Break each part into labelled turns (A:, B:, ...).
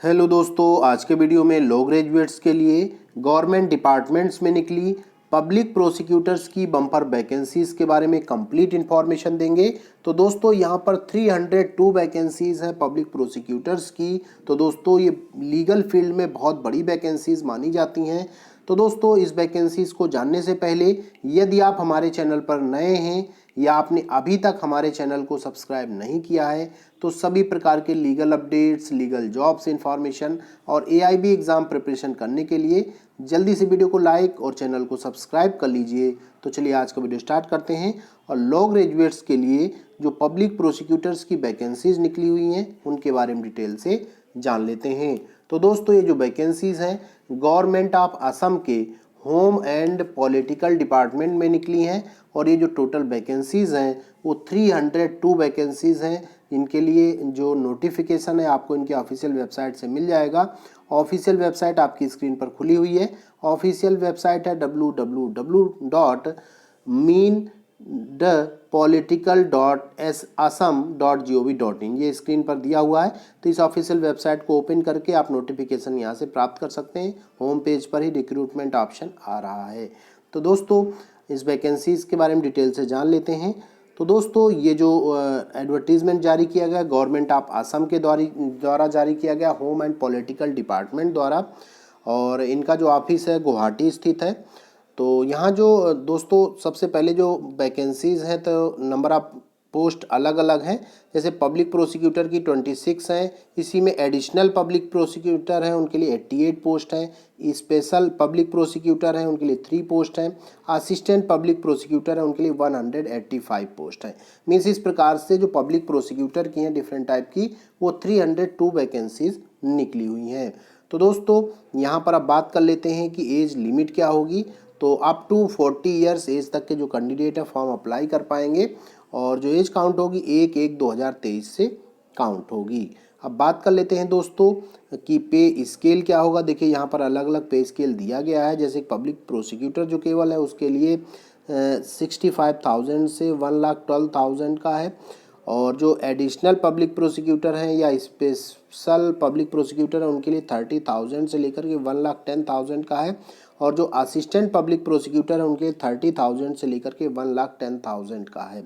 A: Hello दोस्तों, आज के वीडियो में लॉ ग्रेजुएट्स के लिए गवर्नमेंट डिपार्टमेंट्स में निकली पब्लिक प्रोसिक्यूटर्स की बम्पर वैकेंसीज के बारे में कंप्लीट इन्फॉर्मेशन देंगे। तो दोस्तों यहाँ पर 302 वैकेंसीज हैं पब्लिक प्रोसिक्यूटर्स की। तो दोस्तों ये लीगल फील्ड में बहुत बड़ी वैकेंसीज मानी जाती हैं। तो दोस्तों इस वैकेंसीज को जानने से पहले यदि आप हमारे चैनल पर नए हैं या आपने अभी तक हमारे चैनल को सब्सक्राइब नहीं किया है तो सभी प्रकार के legal updates, legal jobs information और एआईबी एग्ज़ाम प्रिपरेशन करने के लिए जल्दी से वीडियो को लाइक और चैनल को सब्सक्राइब कर लीजिए। तो चलिए आज का वीडियो स्टार्ट करते हैं और लॉ ग्रेजुएट्स के लिए जो पब्लिक प्रोसिक्यूटर्स की वैकेंसीज निकली हुई हैं उनके बारे में डिटेल से जान लेते हैं। तो दोस्तों ये जो वैकेंसीज हैं गवर्नमेंट ऑफ असम के होम एंड पॉलिटिकल डिपार्टमेंट में निकली हैं और ये जो टोटल वैकेंसीज हैं वो 302 वैकेंसीज हैं। इनके लिए जो नोटिफिकेशन है आपको इनके ऑफिशियल वेबसाइट से मिल जाएगा। ऑफिशियल वेबसाइट आपकी स्क्रीन पर खुली हुई है। ऑफिशियल वेबसाइट है www.meanthepolitical.assam.gov.in। ये स्क्रीन पर दिया हुआ है। तो इस ऑफिशियल वेबसाइट को ओपन करके आप नोटिफिकेशन यहाँ से प्राप्त कर सकते हैं। होम पेज पर ही रिक्रूटमेंट ऑप्शन आ रहा है। तो दोस्तों इस वैकेंसीज के बारे में डिटेल से जान लेते हैं। तो दोस्तों ये जो एडवर्टीजमेंट जारी किया गया गवर्नमेंट ऑफ असम के द्वारा जारी किया गया होम एंड पॉलिटिकल डिपार्टमेंट द्वारा, और इनका जो ऑफिस है गुवाहाटी स्थित है। तो यहाँ जो दोस्तों सबसे पहले जो वैकेंसीज हैं तो नंबर ऑफ पोस्ट अलग अलग हैं। जैसे पब्लिक प्रोसिक्यूटर की 26 हैं, इसी में एडिशनल पब्लिक प्रोसिक्यूटर हैं उनके लिए 88 पोस्ट हैं, स्पेशल पब्लिक प्रोसिक्यूटर हैं उनके लिए 3 पोस्ट हैं, असिस्टेंट पब्लिक प्रोसिक्यूटर हैं उनके लिए 185 पोस्ट हैं। मीन्स इस प्रकार से जो पब्लिक प्रोसिक्यूटर की हैं डिफरेंट टाइप की वो 302 वैकेंसीज निकली हुई हैं। तो दोस्तों यहाँ पर अब बात कर लेते हैं कि एज लिमिट क्या होगी। तो अप टू 40 ईयर्स एज तक के जो कैंडिडेट है फॉर्म अप्लाई कर पाएंगे और जो एज काउंट होगी 1/1/2023 से काउंट होगी। अब बात कर लेते हैं दोस्तों कि पे स्केल क्या होगा। देखिए यहाँ पर अलग अलग पे स्केल दिया गया है। जैसे पब्लिक प्रोसिक्यूटर जो केवल है उसके लिए 65,000 से 1,12,000 का है, और जो एडिशनल पब्लिक प्रोसिक्यूटर हैं या स्पेशल पब्लिक प्रोसिक्यूटर हैं उनके लिए 30,000 से लेकर के 1,10,000 का है, और जो असिस्टेंट पब्लिक प्रोसिक्यूटर है उनके लिए 30,000 से लेकर के 1,10,000 का है।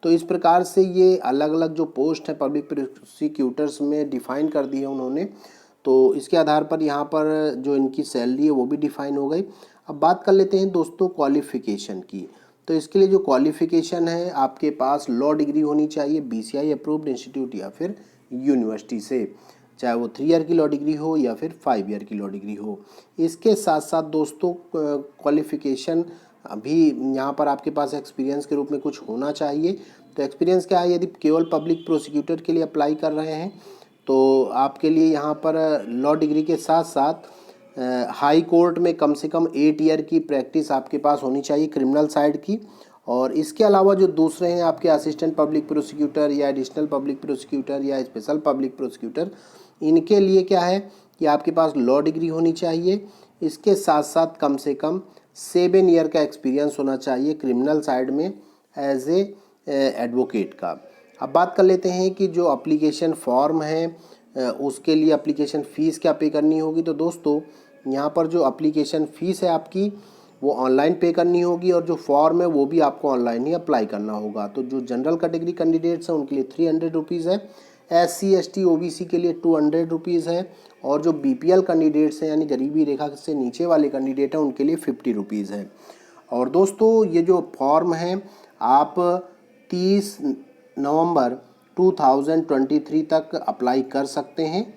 A: तो इस प्रकार से ये अलग अलग जो पोस्ट है पब्लिक प्रोसिक्यूटर्स में डिफाइन कर दी है उन्होंने। तो इसके आधार पर यहाँ पर जो इनकी सैलरी है वो भी डिफाइन हो गई। अब बात कर लेते हैं दोस्तों क्वालिफ़िकेशन की। तो इसके लिए जो क्वालिफ़िकेशन है आपके पास लॉ डिग्री होनी चाहिए बीसीआई अप्रूव्ड इंस्टीट्यूट या फिर यूनिवर्सिटी से, चाहे वो 3 ईयर की लॉ डिग्री हो या फिर 5 ईयर की लॉ डिग्री हो। इसके साथ साथ दोस्तों क्वालिफ़िकेशन अभी यहाँ पर आपके पास एक्सपीरियंस के रूप में कुछ होना चाहिए। तो एक्सपीरियंस क्या है, यदि केवल पब्लिक प्रोसिक्यूटर के लिए अप्लाई कर रहे हैं तो आपके लिए यहाँ पर लॉ डिग्री के साथ साथ हाई कोर्ट में कम से कम 8 ईयर की प्रैक्टिस आपके पास होनी चाहिए क्रिमिनल साइड की। और इसके अलावा जो दूसरे हैं आपके असिस्टेंट पब्लिक प्रोसिक्यूटर या एडिशनल पब्लिक प्रोसिक्यूटर या स्पेशल पब्लिक प्रोसिक्यूटर, इनके लिए क्या है कि आपके पास लॉ डिग्री होनी चाहिए। इसके साथ साथ कम से कम 7 ईयर का एक्सपीरियंस होना चाहिए क्रिमिनल साइड में एज ए एडवोकेट का। अब बात कर लेते हैं कि जो अप्लीकेशन फॉर्म है उसके लिए अप्लीकेशन फ़ीस क्या पे करनी होगी। तो दोस्तों यहाँ पर जो अप्लीकेशन फ़ीस है आपकी वो ऑनलाइन पे करनी होगी, और जो फॉर्म है वो भी आपको ऑनलाइन ही अप्लाई करना होगा। तो जो जनरल कैटेगरी कैंडिडेट्स हैं उनके लिए 300 रुपीज़ है, SC ST OBC के लिए 200 रुपीज़ है, और जो BPL कैंडिडेट्स हैं यानी गरीबी रेखा से नीचे वाले कैंडिडेट हैं उनके लिए 50 रुपीज़ है। और दोस्तों ये जो फॉर्म है आप 30 नवंबर 2023 तक अप्लाई कर सकते हैं।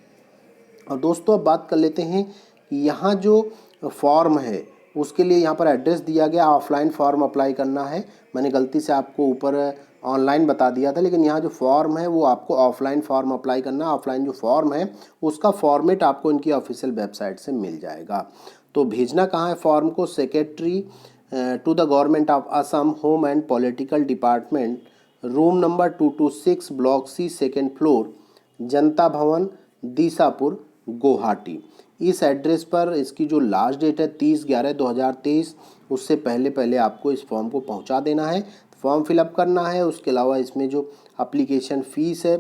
A: और दोस्तों अब बात कर लेते हैं कि यहाँ जो फॉर्म है उसके लिए यहाँ पर एड्रेस दिया गया, ऑफलाइन फॉर्म अप्लाई करना है। मैंने गलती से आपको ऊपर ऑनलाइन बता दिया था, लेकिन यहाँ जो फॉर्म है वो आपको ऑफलाइन फॉर्म अप्लाई करना है। ऑफलाइन जो फॉर्म है उसका फॉर्मेट आपको इनकी ऑफिशियल वेबसाइट से मिल जाएगा। तो भेजना कहाँ है फॉर्म को, secretary to the government of Assam home and political department, room number 226 block C 2nd floor, Janata Bhavan दीसापुर Guwahati. इस एड्रेस पर इसकी जो लास्ट डेट है 30/11/2023, उससे पहले पहले आपको इस फॉर्म को पहुंचा देना है। फॉर्म फिलअप करना है। उसके अलावा इसमें जो एप्लीकेशन फ़ीस है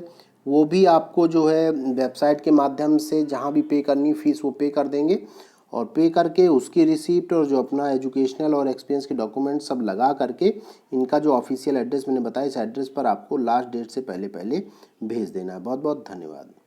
A: वो भी आपको जो है वेबसाइट के माध्यम से जहाँ भी पे करनी फीस वो पे कर देंगे, और पे करके उसकी रिसिप्ट और जो अपना एजुकेशनल और एक्सपीरियंस के डॉक्यूमेंट सब लगा करके इनका जो ऑफिशियल एड्रेस मैंने बताया इस एड्रेस पर आपको लास्ट डेट से पहले पहले भेज देना है। बहुत बहुत धन्यवाद।